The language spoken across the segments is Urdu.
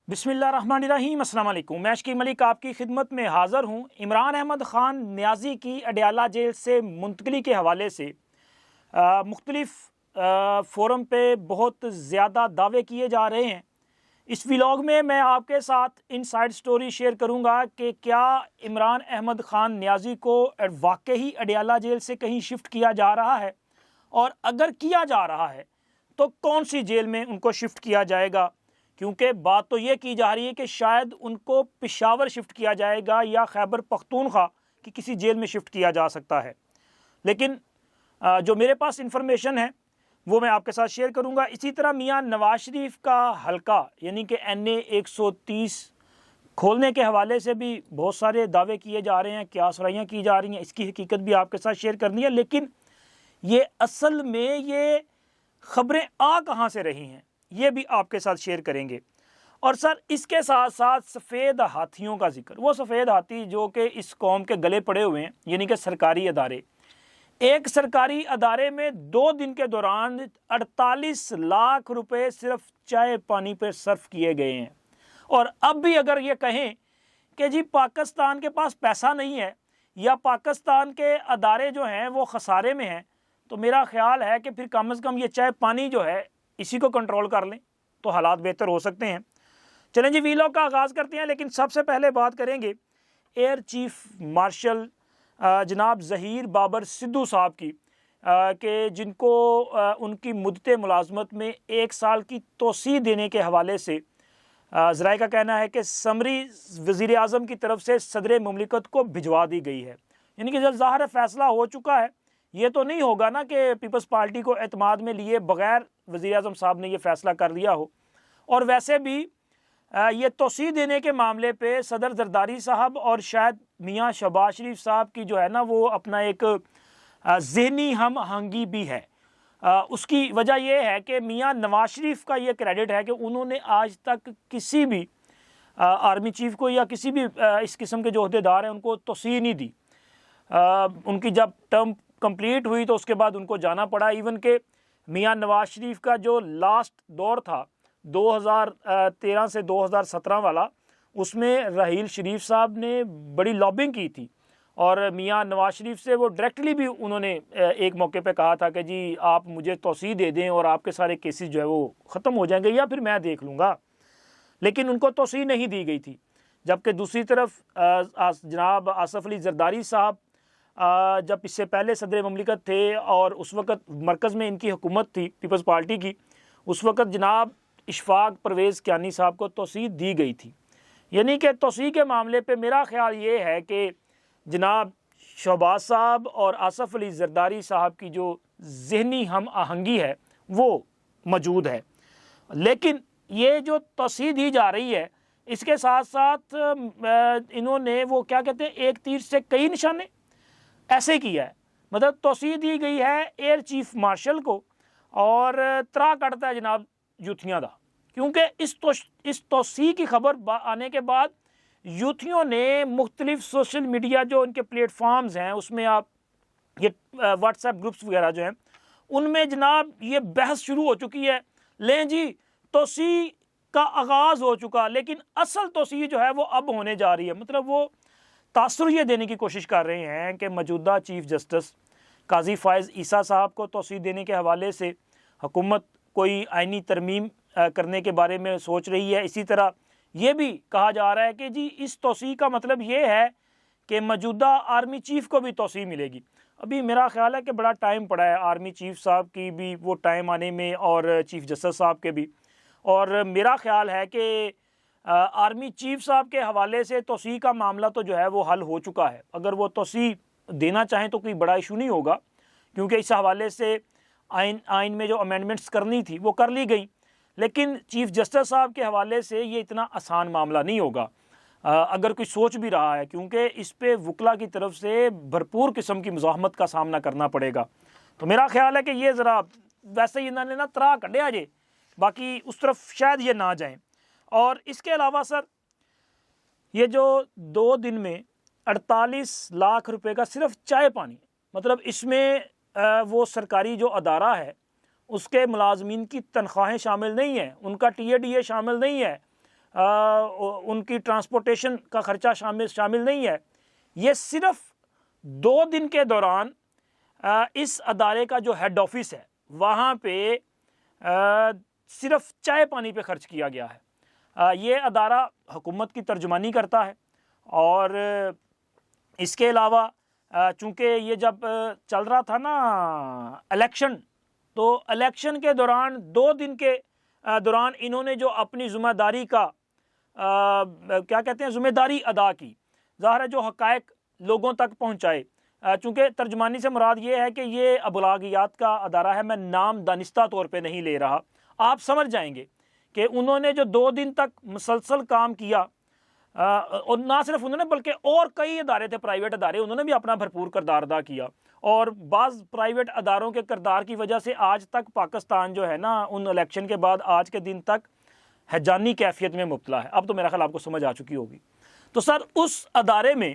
بسم اللہ الرحمن الرحیم۔ السلام علیکم۔ میں اشکی ملک آپ کی خدمت میں حاضر ہوں۔ عمران احمد خان نیازی کی اڈیالہ جیل سے منتقلی کے حوالے سے مختلف فورم پہ بہت زیادہ دعوے کیے جا رہے ہیں۔ اس ویلاگ میں آپ کے ساتھ انسائیڈ سٹوری شیئر کروں گا کہ کیا عمران احمد خان نیازی کو واقعی اڈیالہ جیل سے کہیں شفٹ کیا جا رہا ہے، اور اگر کیا جا رہا ہے تو کون سی جیل میں ان کو شفٹ کیا جائے گا، کیونکہ بات تو یہ کی جا رہی ہے کہ شاید ان کو پشاور شفٹ کیا جائے گا یا خیبر پختونخوا کی کسی جیل میں شفٹ کیا جا سکتا ہے۔ لیکن جو میرے پاس انفارمیشن ہے وہ میں آپ کے ساتھ شیئر کروں گا۔ اسی طرح میاں نواز شریف کا حلقہ یعنی کہ NA 130 کھولنے کے حوالے سے بھی بہت سارے دعوے کیے جا رہے ہیں، کیا سرائیاں کی جا رہی ہیں، اس کی حقیقت بھی آپ کے ساتھ شیئر کرنی ہے۔ لیکن یہ اصل میں یہ خبریں کہاں سے رہی ہیں یہ بھی آپ کے ساتھ شیئر کریں گے۔ اور سر اس کے ساتھ ساتھ سفید ہاتھیوں کا ذکر، وہ سفید ہاتھی جو کہ اس قوم کے گلے پڑے ہوئے ہیں، یعنی کہ سرکاری ادارے۔ ایک سرکاری ادارے میں 2 دن کے دوران 48 لاکھ روپے صرف چائے پانی پر صرف کیے گئے ہیں۔ اور اب بھی اگر یہ کہیں کہ جی پاکستان کے پاس پیسہ نہیں ہے یا پاکستان کے ادارے جو ہیں وہ خسارے میں ہیں، تو میرا خیال ہے کہ پھر کم از کم یہ چائے پانی جو ہے اسی کو کنٹرول کر لیں تو حالات بہتر ہو سکتے ہیں۔ چلیں جی ویلاگ کا آغاز کرتے ہیں، لیکن سب سے پہلے بات کریں گے ایئر چیف مارشل جناب ظہیر بابر سدھو صاحب کی، کہ جن کو ان کی مدت ملازمت میں 1 سال کی توسیع دینے کے حوالے سے ذرائع کا کہنا ہے کہ سمری وزیر اعظم کی طرف سے صدر مملکت کو بھجوا دی گئی ہے۔ یعنی کہ جب ظاہر فیصلہ ہو چکا ہے، یہ تو نہیں ہوگا نا کہ پیپلز پارٹی کو اعتماد میں لیے بغیر وزیر اعظم صاحب نے یہ فیصلہ کر لیا ہو۔ اور ویسے بھی یہ توسیع دینے کے معاملے پہ صدر زرداری صاحب اور شاید میاں شہباز شریف صاحب کی جو ہے نا وہ اپنا ایک ذہنی ہم آہنگی بھی ہے۔ اس کی وجہ یہ ہے کہ میاں نواز شریف کا یہ کریڈٹ ہے کہ انہوں نے آج تک کسی بھی آرمی چیف کو یا کسی بھی اس قسم کے جو عہدیدار ہیں ان کو توسیع نہیں دی۔ ان کی جب ٹرم کمپلیٹ ہوئی تو اس کے بعد ان کو جانا پڑا۔ ایون کہ میاں نواز شریف کا جو لاسٹ دور تھا 2013 سے 2017 والا، اس میں راحیل شریف صاحب نے بڑی لابنگ کی تھی، اور میاں نواز شریف سے وہ ڈائریکٹلی بھی انہوں نے ایک موقع پہ کہا تھا کہ جی آپ مجھے توسیع دے دیں اور آپ کے سارے کیسز جو ہے وہ ختم ہو جائیں گے یا پھر میں دیکھ لوں گا، لیکن ان کو توسیع نہیں دی گئی تھی۔ جبکہ دوسری طرف جناب آصف علی زرداری صاحب جب اس سے پہلے صدر مملکت تھے اور اس وقت مرکز میں ان کی حکومت تھی پیپلز پارٹی کی، اس وقت جناب اشفاق پرویز کیانی صاحب کو توسیع دی گئی تھی۔ یعنی کہ توسیع کے معاملے پہ میرا خیال یہ ہے کہ جناب شہباز صاحب اور آصف علی زرداری صاحب کی جو ذہنی ہم آہنگی ہے وہ موجود ہے۔ لیکن یہ جو توسیع دی جا رہی ہے اس کے ساتھ ساتھ انہوں نے وہ کیا کہتے ہیں ایک تیر سے کئی نشانے ایسے کیا ہے۔ مطلب توسیع دی گئی ہے ایئر چیف مارشل کو، اور ترا کٹتا ہے جناب یوتھیاں دا، کیونکہ اس توسیع کی خبر آنے کے بعد یوتھیوں نے مختلف سوشل میڈیا جو ان کے پلیٹ فارمز ہیں اس میں آپ یہ واٹس ایپ گروپس وغیرہ جو ہیں ان میں جناب یہ بحث شروع ہو چکی ہے، لیں جی توسیع کا آغاز ہو چکا، لیکن اصل توسیع جو ہے وہ اب ہونے جا رہی ہے۔ مطلب وہ تاثر یہ دینے کی کوشش کر رہے ہیں کہ موجودہ چیف جسٹس قاضی فائز عیسیٰ صاحب کو توسیع دینے کے حوالے سے حکومت کوئی آئینی ترمیم کرنے کے بارے میں سوچ رہی ہے۔ اسی طرح یہ بھی کہا جا رہا ہے کہ جی اس توسیع کا مطلب یہ ہے کہ موجودہ آرمی چیف کو بھی توسیع ملے گی۔ ابھی میرا خیال ہے کہ بڑا ٹائم پڑا ہے آرمی چیف صاحب کی بھی وہ ٹائم آنے میں، اور چیف جسٹس صاحب کے بھی، اور میرا خیال ہے کہ آرمی چیف صاحب کے حوالے سے توسیع کا معاملہ تو جو ہے وہ حل ہو چکا ہے۔ اگر وہ توسیع دینا چاہیں تو کوئی بڑا ایشو نہیں ہوگا، کیونکہ اس حوالے سے آئین میں جو امینڈمنٹس کرنی تھی وہ کر لی گئی۔ لیکن چیف جسٹس صاحب کے حوالے سے یہ اتنا آسان معاملہ نہیں ہوگا اگر کوئی سوچ بھی رہا ہے، کیونکہ اس پہ وکلا کی طرف سے بھرپور قسم کی مزاحمت کا سامنا کرنا پڑے گا۔ تو میرا خیال ہے کہ یہ ذرا ویسے ہی انہوں نے نا ترا کڈیا جے، باقی اس طرف شاید یہ نہ جائیں۔ اور اس کے علاوہ سر یہ جو 2 دن میں 48 لاکھ روپے کا صرف چائے پانی، مطلب اس میں وہ سرکاری جو ادارہ ہے اس کے ملازمین کی تنخواہیں شامل نہیں ہیں، ان کا TADA شامل نہیں ہے، ان کی ٹرانسپورٹیشن کا خرچہ شامل نہیں ہے. یہ صرف 2 دن کے دوران اس ادارے کا جو ہیڈ آفس ہے وہاں پہ صرف چائے پانی پہ خرچ کیا گیا ہے. یہ ادارہ حکومت کی ترجمانی کرتا ہے، اور اس کے علاوہ چونکہ یہ جب چل رہا تھا نا الیکشن، تو الیکشن کے دوران 2 دن کے دوران انہوں نے جو اپنی ذمہ داری کا کیا کہتے ہیں ذمہ داری ادا کی، ظاہر ہے جو حقائق لوگوں تک پہنچائے. چونکہ ترجمانی سے مراد یہ ہے کہ یہ ابلاغیات کا ادارہ ہے، میں نام دانستہ طور پہ نہیں لے رہا. آپ سمجھ جائیں گے کہ انہوں نے جو 2 دن تک مسلسل کام کیا، اور نہ صرف انہوں نے بلکہ اور کئی ادارے تھے، پرائیویٹ ادارے، انہوں نے بھی اپنا بھرپور کردار ادا کیا. اور بعض پرائیویٹ اداروں کے کردار کی وجہ سے آج تک پاکستان جو ہے نا ان الیکشن کے بعد آج کے دن تک ہیجانی کیفیت میں مبتلا ہے. اب تو میرا خیال آپ کو سمجھ آ چکی ہوگی. تو سر اس ادارے میں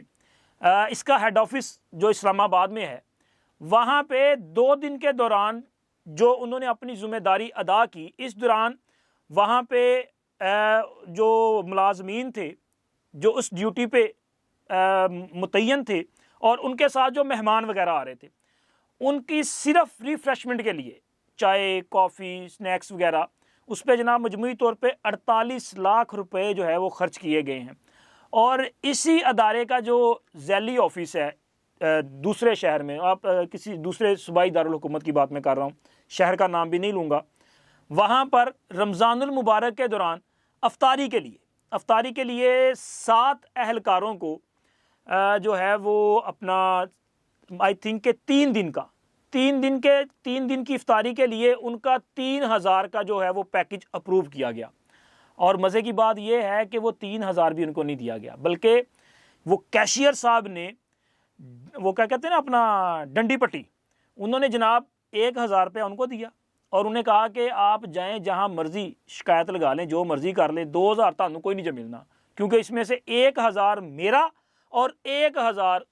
اس کا ہیڈ آفس جو اسلام آباد میں ہے، وہاں پہ 2 دن کے دوران جو انہوں نے اپنی ذمہ داری ادا کی، اس دوران وہاں پہ جو ملازمین تھے جو اس ڈیوٹی پہ متعین تھے، اور ان کے ساتھ جو مہمان وغیرہ آ رہے تھے، ان کی صرف ریفریشمنٹ کے لیے چائے، کافی، سنیکس وغیرہ، اس پہ جناب مجموعی طور پہ 48 لاکھ روپے جو ہے وہ خرچ کیے گئے ہیں. اور اسی ادارے کا جو ذیلی آفس ہے دوسرے شہر میں، آپ کسی دوسرے صوبائی دارالحکومت کی بات میں کر رہا ہوں، شہر کا نام بھی نہیں لوں گا، وہاں پر رمضان المبارک کے دوران افطاری کے لیے 7 اہلکاروں کو جو ہے وہ اپنا آئی تھنک کہ 3 دن کی افطاری کے لیے ان کا 3000 کا جو ہے وہ پیکج اپروو کیا گیا. اور مزے کی بات یہ ہے کہ وہ 3000 بھی ان کو نہیں دیا گیا، بلکہ وہ کیشیئر صاحب نے وہ کیا کہتے ہیں نا اپنا ڈنڈی پٹی، انہوں نے جناب 1000 روپیہ ان کو دیا، اور انہیں کہا کہ آپ جائیں جہاں مرضی شکایت لگا لیں، جو مرضی کر لیں، 2000 تانوں کوئی نہیں جو ملنا، کیونکہ اس میں سے 1000 میرا اور 1000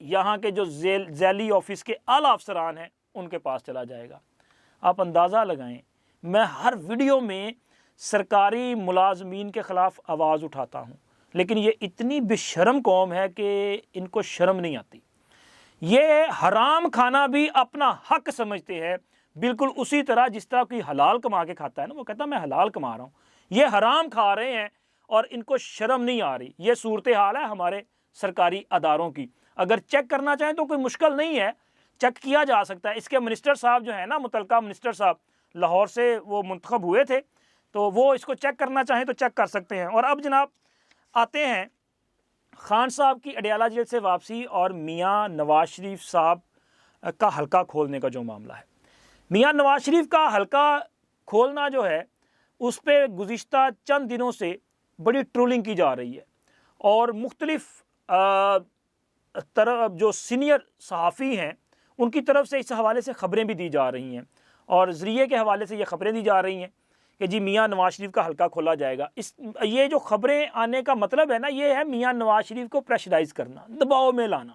یہاں کے جو ذیلی آفس کے اعلیٰ افسران ہیں ان کے پاس چلا جائے گا. آپ اندازہ لگائیں، میں ہر ویڈیو میں سرکاری ملازمین کے خلاف آواز اٹھاتا ہوں، لیکن یہ اتنی بے شرم قوم ہے کہ ان کو شرم نہیں آتی. یہ حرام کھانا بھی اپنا حق سمجھتے ہیں، بالکل اسی طرح جس طرح کوئی حلال کما کے کھاتا ہے نا، وہ کہتا ہے میں حلال کما رہا ہوں. یہ حرام کھا رہے ہیں اور ان کو شرم نہیں آ رہی. یہ صورتحال ہے ہمارے سرکاری اداروں کی. اگر چیک کرنا چاہیں تو کوئی مشکل نہیں ہے، چیک کیا جا سکتا ہے. اس کے منسٹر صاحب جو ہیں نا، متعلقہ منسٹر صاحب لاہور سے وہ منتخب ہوئے تھے، تو وہ اس کو چیک کرنا چاہیں تو چیک کر سکتے ہیں. اور اب جناب آتے ہیں خان صاحب کی اڈیالہ جیل سے واپسی اور میاں نواز شریف صاحب کا حلقہ کھولنے کا جو معاملہ ہے. میاں نواز شریف کا حلقہ کھولنا جو ہے، اس پہ گزشتہ چند دنوں سے بڑی ٹرولنگ کی جا رہی ہے، اور مختلف طرف جو سینئر صحافی ہیں ان کی طرف سے اس حوالے سے خبریں بھی دی جا رہی ہیں، اور ذریعے کے حوالے سے یہ خبریں دی جا رہی ہیں کہ جی میاں نواز شریف کا حلقہ کھولا جائے گا. یہ جو خبریں آنے کا مطلب ہے نا، یہ ہے میاں نواز شریف کو پریشرائز کرنا، دباؤ میں لانا،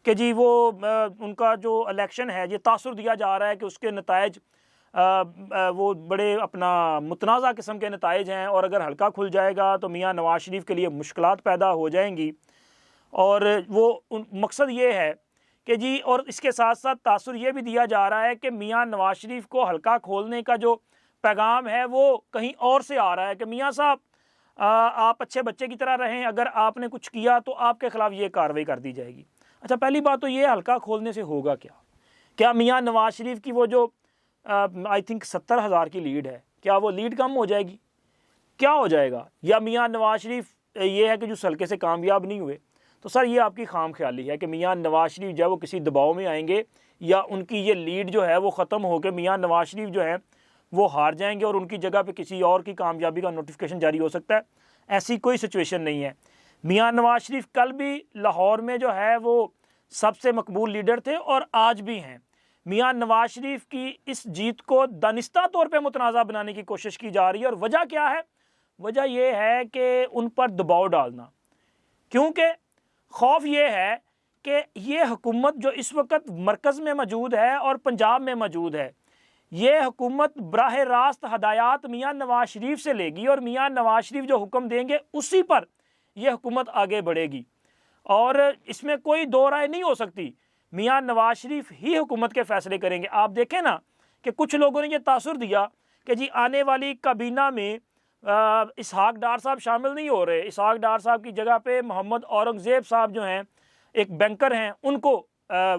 کہ جی وہ ان کا جو الیکشن ہے، یہ تاثر دیا جا رہا ہے کہ اس کے نتائج وہ بڑے اپنا متنازع قسم کے نتائج ہیں، اور اگر حلقہ کھل جائے گا تو میاں نواز شریف کے لیے مشکلات پیدا ہو جائیں گی. اور وہ مقصد یہ ہے کہ جی، اور اس کے ساتھ ساتھ تاثر یہ بھی دیا جا رہا ہے کہ میاں نواز شریف کو حلقہ کھولنے کا جو پیغام ہے وہ کہیں اور سے آ رہا ہے کہ میاں صاحب آپ اچھے بچے کی طرح رہیں، اگر آپ نے کچھ کیا تو آپ کے خلاف یہ کارروائی کر دی جائے گی. اچھا، پہلی بات تو یہ حلقہ کھولنے سے ہوگا کیا میاں نواز شریف کی وہ جو آئی تھنک 70,000 کی لیڈ ہے، کیا وہ لیڈ کم ہو جائے گی؟ کیا ہو جائے گا؟ یا میاں نواز شریف یہ ہے کہ جو حلقے سے کامیاب نہیں ہوئے؟ تو سر یہ آپ کی خام خیالی ہے کہ میاں نواز شریف جو ہے وہ کسی دباؤ میں آئیں گے، یا ان کی یہ لیڈ جو ہے وہ ختم ہو کے میاں نواز شریف جو ہے وہ ہار جائیں گے اور ان کی جگہ پہ کسی اور کی کامیابی کا نوٹیفیکیشن جاری ہو سکتا ہے. ایسی کوئی سچویشن نہیں ہے. میاں نواز شریف کل بھی لاہور میں جو ہے وہ سب سے مقبول لیڈر تھے اور آج بھی ہیں. میاں نواز شریف کی اس جیت کو دانستہ طور پہ متنازع بنانے کی کوشش کی جا رہی ہے. اور وجہ کیا ہے؟ وجہ یہ ہے کہ ان پر دباؤ ڈالنا، کیونکہ خوف یہ ہے کہ یہ حکومت جو اس وقت مرکز میں موجود ہے اور پنجاب میں موجود ہے، یہ حکومت براہ راست ہدایات میاں نواز شریف سے لے گی اور میاں نواز شریف جو حکم دیں گے اسی پر یہ حکومت آگے بڑھے گی، اور اس میں کوئی دو رائے نہیں ہو سکتی، میاں نواز شریف ہی حکومت کے فیصلے کریں گے۔ آپ دیکھیں نا کہ کچھ لوگوں نے یہ تاثر دیا کہ جی آنے والی کابینہ میں اسحاق ڈار صاحب شامل نہیں ہو رہے، اسحاق ڈار صاحب کی جگہ پہ محمد اورنگزیب صاحب جو ہیں ایک بینکر ہیں ان کو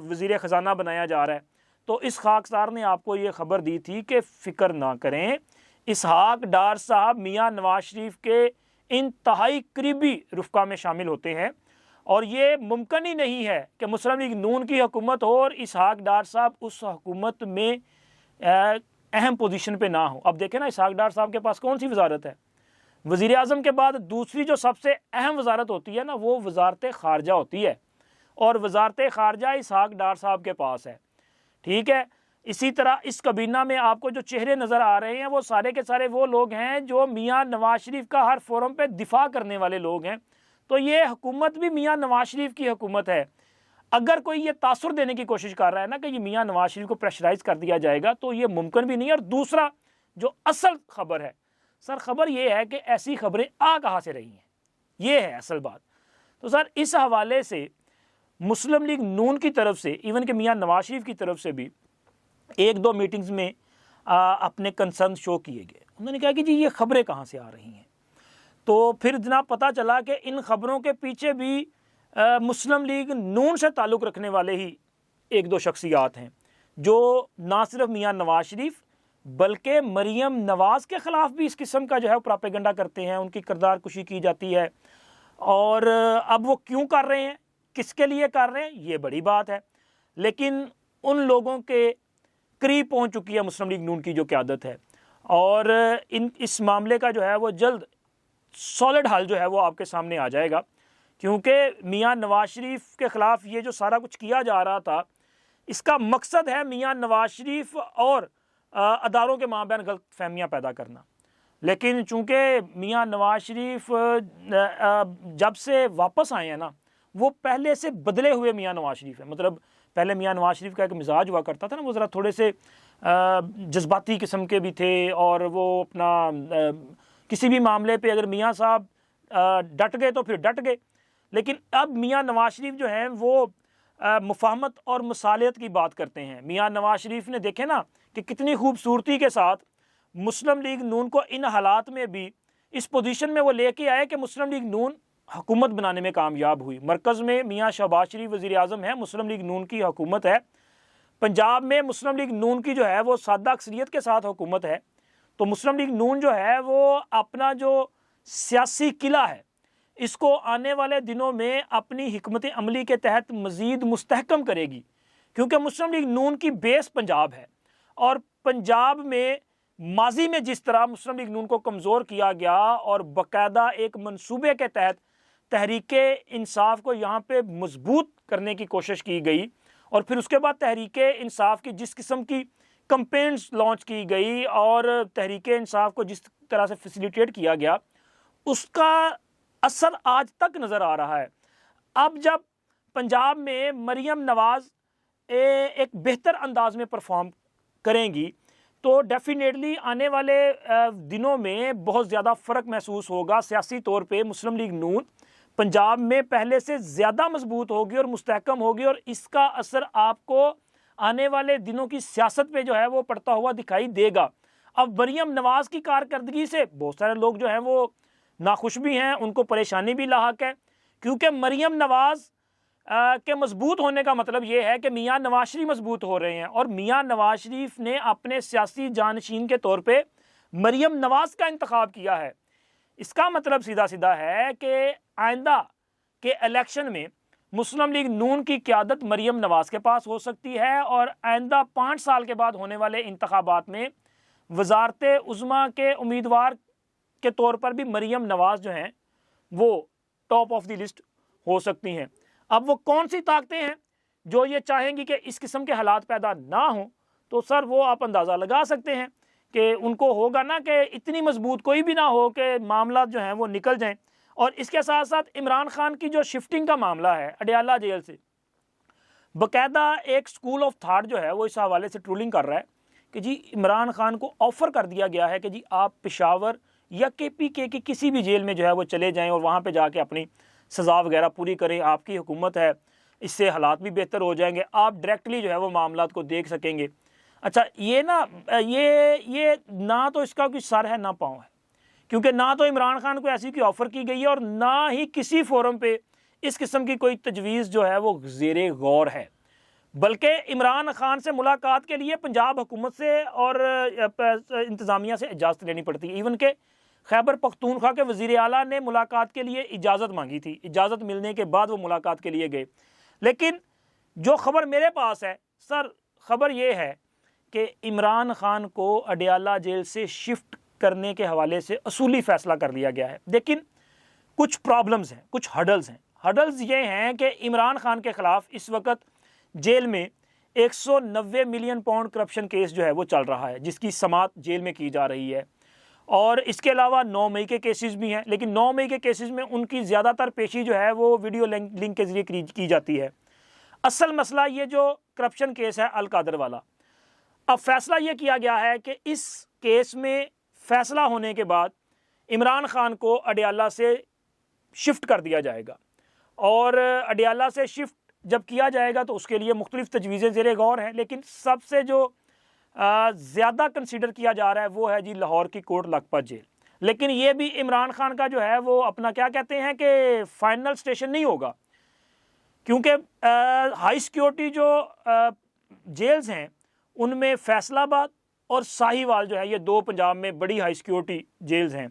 وزیر خزانہ بنایا جا رہا ہے۔ تو اس خاکسار نے آپ کو یہ خبر دی تھی کہ فکر نہ کریں، اسحاق ڈار صاحب میاں نواز شریف کے انتہائی قریبی رفقا میں شامل ہوتے ہیں، اور یہ ممکن ہی نہیں ہے کہ مسلم لیگ نون کی حکومت ہو اور اسحاق ڈار صاحب اس حکومت میں اہم پوزیشن پہ نہ ہو۔ اب دیکھیں نا اسحاق ڈار صاحب کے پاس کون سی وزارت ہے؟ وزیر اعظم کے بعد دوسری جو سب سے اہم وزارت ہوتی ہے نا وہ وزارت خارجہ ہوتی ہے، اور وزارت خارجہ اسحاق ڈار صاحب کے پاس ہے، ٹھیک ہے۔ اسی طرح اس کابینہ میں آپ کو جو چہرے نظر آ رہے ہیں وہ سارے کے سارے وہ لوگ ہیں جو میاں نواز شریف کا ہر فورم پہ دفاع کرنے والے لوگ ہیں، تو یہ حکومت بھی میاں نواز شریف کی حکومت ہے۔ اگر کوئی یہ تاثر دینے کی کوشش کر رہا ہے نا کہ یہ میاں نواز شریف کو پریشرائز کر دیا جائے گا تو یہ ممکن بھی نہیں ہے۔ اور دوسرا جو اصل خبر ہے سر، خبر یہ ہے کہ ایسی خبریں آ کہاں سے رہی ہیں، یہ ہے اصل بات۔ تو سر اس حوالے سے مسلم لیگ نون کی طرف سے ایون کہ میاں نواز شریف کی طرف سے بھی ایک دو میٹنگز میں اپنے کنسرن شو کیے گئے۔ انہوں نے کہا کہ جی یہ خبریں کہاں سے آ رہی ہیں، تو پھر جناب پتہ چلا کہ ان خبروں کے پیچھے بھی مسلم لیگ نون سے تعلق رکھنے والے ہی ایک دو شخصیات ہیں جو نہ صرف میاں نواز شریف بلکہ مریم نواز کے خلاف بھی اس قسم کا جو ہے پراپیگنڈا کرتے ہیں، ان کی کردار کشی کی جاتی ہے، اور اب وہ کیوں کر رہے ہیں، کس کے لیے کر رہے ہیں، یہ بڑی بات ہے۔ لیکن ان لوگوں کے قریب پہنچ چکی ہے مسلم لیگ نون کی جو قیادت ہے، اور اس معاملے کا جو ہے وہ جلد سالڈ حل جو ہے وہ آپ کے سامنے آ جائے گا، کیونکہ میاں نواز شریف کے خلاف یہ جو سارا کچھ کیا جا رہا تھا اس کا مقصد ہے میاں نواز شریف اور اداروں کے مابین غلط فہمیاں پیدا کرنا۔ لیکن چونکہ میاں نواز شریف جب سے واپس آئے ہیں نا وہ پہلے سے بدلے ہوئے میاں نواز شریف ہیں، مطلب پہلے میاں نواز شریف کا ایک مزاج ہوا کرتا تھا نا، وہ ذرا تھوڑے سے جذباتی قسم کے بھی تھے، اور وہ اپنا کسی بھی معاملے پہ اگر میاں صاحب ڈٹ گئے تو پھر ڈٹ گئے۔ لیکن اب میاں نواز شریف جو ہیں وہ مفاہمت اور مصالحت کی بات کرتے ہیں۔ میاں نواز شریف نے دیکھے نا کہ کتنی خوبصورتی کے ساتھ مسلم لیگ نون کو ان حالات میں بھی اس پوزیشن میں وہ لے کے آئے کہ مسلم لیگ نون حکومت بنانے میں کامیاب ہوئی۔ مرکز میں میاں شہباز شریف وزیر اعظم ہے، مسلم لیگ نون کی حکومت ہے۔ پنجاب میں مسلم لیگ نون کی جو ہے وہ سادہ اکثریت کے ساتھ حکومت ہے، تو مسلم لیگ نون جو ہے وہ اپنا جو سیاسی قلعہ ہے اس کو آنے والے دنوں میں اپنی حکمت عملی کے تحت مزید مستحکم کرے گی، کیونکہ مسلم لیگ نون کی بیس پنجاب ہے، اور پنجاب میں ماضی میں جس طرح مسلم لیگ نون کو کمزور کیا گیا اور باقاعدہ ایک منصوبے کے تحت تحریک انصاف کو یہاں پہ مضبوط کرنے کی کوشش کی گئی، اور پھر اس کے بعد تحریک انصاف کی جس قسم کی کمپینز لانچ کی گئی اور تحریک انصاف کو جس طرح سے فیسیلیٹیٹ کیا گیا اس کا اثر آج تک نظر آ رہا ہے۔ اب جب پنجاب میں مریم نواز ایک بہتر انداز میں پرفارم کریں گی تو ڈیفینیٹلی آنے والے دنوں میں بہت زیادہ فرق محسوس ہوگا سیاسی طور پہ۔ مسلم لیگ نون پنجاب میں پہلے سے زیادہ مضبوط ہوگی اور مستحکم ہوگی، اور اس کا اثر آپ کو آنے والے دنوں کی سیاست پہ جو ہے وہ پڑتا ہوا دکھائی دے گا۔ اب مریم نواز کی کارکردگی سے بہت سارے لوگ جو ہیں وہ ناخوش بھی ہیں، ان کو پریشانی بھی لاحق ہے، کیونکہ مریم نواز کے مضبوط ہونے کا مطلب یہ ہے کہ میاں نواز شریف مضبوط ہو رہے ہیں، اور میاں نواز شریف نے اپنے سیاسی جانشین کے طور پہ مریم نواز کا انتخاب کیا ہے۔ اس کا مطلب سیدھا سیدھا ہے کہ آئندہ کے الیکشن میں مسلم لیگ نون کی قیادت مریم نواز کے پاس ہو سکتی ہے، اور آئندہ 5 سال کے بعد ہونے والے انتخابات میں وزارت عظمیٰ کے امیدوار کے طور پر بھی مریم نواز جو ہیں وہ ٹاپ آف دی لسٹ ہو سکتی ہیں۔ اب وہ کون سی طاقتیں ہیں جو یہ چاہیں گی کہ اس قسم کے حالات پیدا نہ ہوں، تو سر وہ آپ اندازہ لگا سکتے ہیں کہ ان کو ہوگا نا کہ اتنی مضبوط کوئی بھی نہ ہو کہ معاملات جو ہیں وہ نکل جائیں۔ اور اس کے ساتھ ساتھ عمران خان کی جو شفٹنگ کا معاملہ ہے اڈیالہ جیل سے، باقاعدہ ایک سکول آف تھاٹ جو ہے وہ اس حوالے سے ٹرولنگ کر رہا ہے کہ جی عمران خان کو آفر کر دیا گیا ہے کہ جی آپ پشاور یا KPK کی کسی بھی جیل میں جو ہے وہ چلے جائیں اور وہاں پہ جا کے اپنی سزا وغیرہ پوری کریں، آپ کی حکومت ہے، اس سے حالات بھی بہتر ہو جائیں گے، آپ ڈائریکٹلی جو ہے وہ معاملات کو دیکھ سکیں گے۔ اچھا یہ نہ تو اس کا کوئی سر ہے نہ پاؤں ہے، کیونکہ نہ تو عمران خان کو ایسی کوئی آفر کی گئی ہے اور نہ ہی کسی فورم پہ اس قسم کی کوئی تجویز جو ہے وہ زیر غور ہے، بلکہ عمران خان سے ملاقات کے لیے پنجاب حکومت سے اور انتظامیہ سے اجازت لینی پڑتی ہے۔ ایون کہ خیبر پختونخوا کے وزیر اعلیٰ نے ملاقات کے لیے اجازت مانگی تھی، اجازت ملنے کے بعد وہ ملاقات کے لیے گئے۔ لیکن جو خبر میرے پاس ہے سر، خبر یہ ہے کہ عمران خان کو اڈیالہ جیل سے شفٹ کرنے کے حوالے سے اصولی فیصلہ کر لیا گیا ہے۔ لیکن کچھ پرابلمز ہیں، کچھ ہڈلز ہیں۔ ہڈلز یہ ہیں کہ عمران خان کے خلاف اس وقت جیل میں 190 ملین پاؤنڈ کرپشن کیس جو ہے وہ چل رہا ہے، جس کی سماعت جیل میں کی جا رہی ہے، اور اس کے علاوہ 9 مئی کے کیسز بھی ہیں، لیکن 9 مئی کے کیسز میں ان کی زیادہ تر پیشی جو ہے وہ ویڈیو لنک کے ذریعے کی جاتی ہے۔ اصل مسئلہ یہ جو کرپشن کیس ہے القادر والا، اب فیصلہ یہ کیا گیا ہے کہ اس کیس میں فیصلہ ہونے کے بعد عمران خان کو اڈیالہ سے شفٹ کر دیا جائے گا، اور اڈیالہ سے شفٹ جب کیا جائے گا تو اس کے لیے مختلف تجویزیں زیر غور ہیں، لیکن سب سے جو زیادہ کنسیڈر کیا جا رہا ہے وہ ہے جی لاہور کی کوٹ لکھپت جیل۔ لیکن یہ بھی عمران خان کا جو ہے وہ اپنا کیا کہتے ہیں کہ فائنل سٹیشن نہیں ہوگا، کیونکہ ہائی سیکیورٹی جو جیلز ہیں ان میں فیصل آباد اور ساہیوال جو ہے یہ 2 پنجاب میں بڑی ہائی سیکیورٹی جیلز ہیں،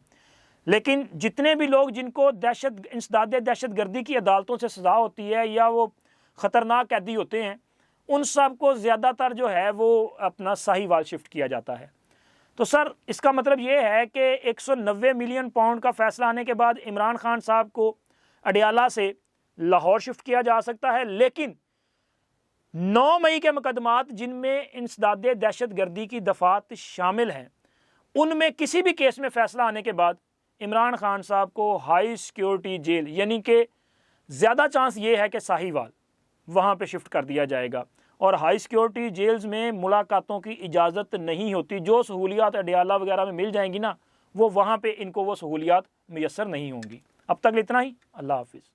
لیکن جتنے بھی لوگ جن کو انسداد دہشت گردی کی عدالتوں سے سزا ہوتی ہے یا وہ خطرناک قیدی ہوتے ہیں، ان سب کو زیادہ تر جو ہے وہ اپنا ساہیوال شفٹ کیا جاتا ہے۔ تو سر اس کا مطلب یہ ہے کہ 190 ملین پاؤنڈ کا فیصلہ آنے کے بعد عمران خان صاحب کو اڈیالہ سے لاہور شفٹ کیا جا سکتا ہے، لیکن 9 مئی کے مقدمات جن میں انسداد دہشت گردی کی دفعات شامل ہیں، ان میں کسی بھی کیس میں فیصلہ آنے کے بعد عمران خان صاحب کو ہائی سیکیورٹی جیل، یعنی کہ زیادہ چانس یہ ہے کہ ساہیوال، وہاں پہ شفٹ کر دیا جائے گا، اور ہائی سیکیورٹی جیلز میں ملاقاتوں کی اجازت نہیں ہوتی۔ جو سہولیات اڈیالہ وغیرہ میں مل جائیں گی نا، وہ وہاں پہ ان کو وہ سہولیات میسر نہیں ہوں گی۔ اب تک اتنا ہی، اللہ حافظ۔